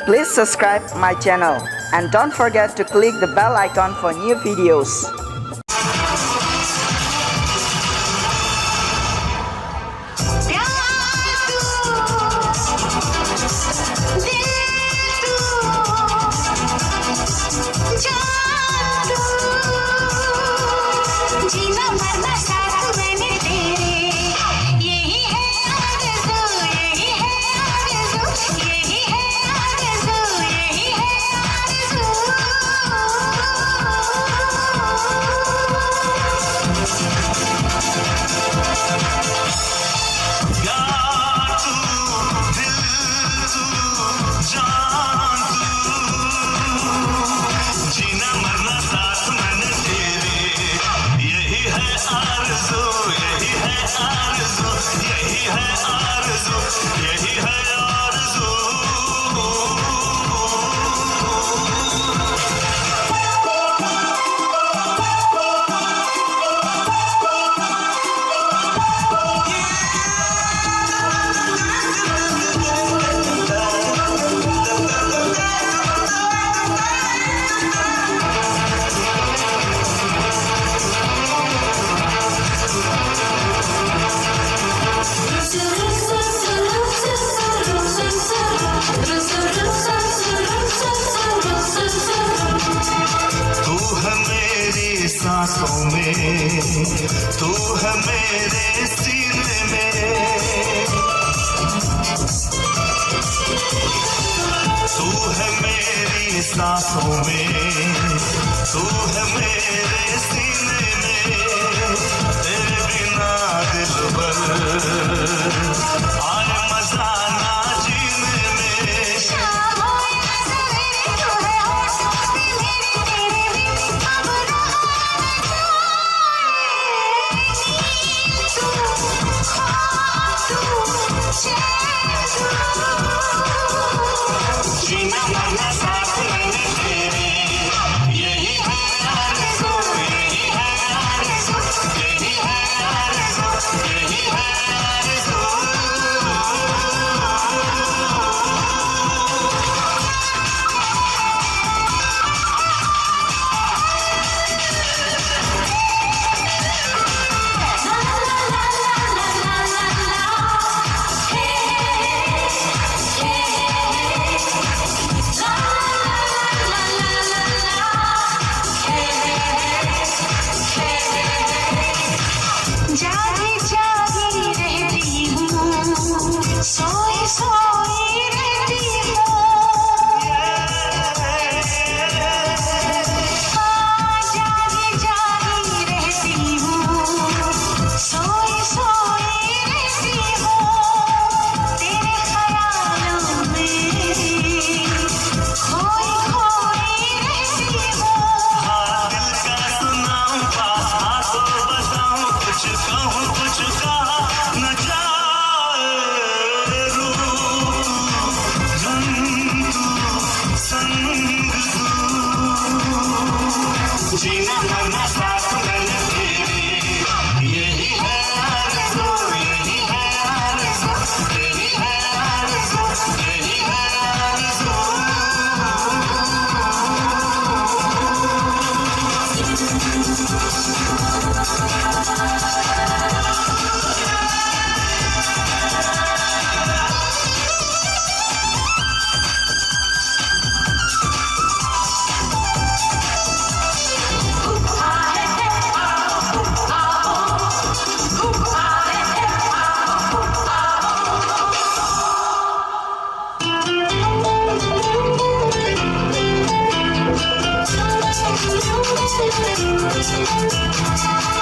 Please subscribe my channel and don't forget to click the bell icon for new videos. सांसों में तू है मेरे सीने में, तू है मेरी सांसों में, तू है मेरे सीने में, तेरे बिना दिलबर आए मजा ना जीने में। जीना मरना साथ मैंने तेरे, यही है आरज़ू, यही है आरज़ू, यही है आरज़ू, यही है आरज़ू। जागी जागी रहती हूँ, सोई सोई रहती हूँ, जागी जागी रहती हूँ, सोई सोई रहती हूँ, तेरे ख्यालों में खोई खोई रहती हूँ। हाँ दिल का सुनाऊं बात तो बताऊं, कुछ कहूँ कुछ कहा न जाए, रूह धन तू संग तू, जीना मरना साथ मैंने तेरे, यही है आरज़ू, यही है आरज़ू, यही है आरज़ू, यही है आरज़ू। Thank you.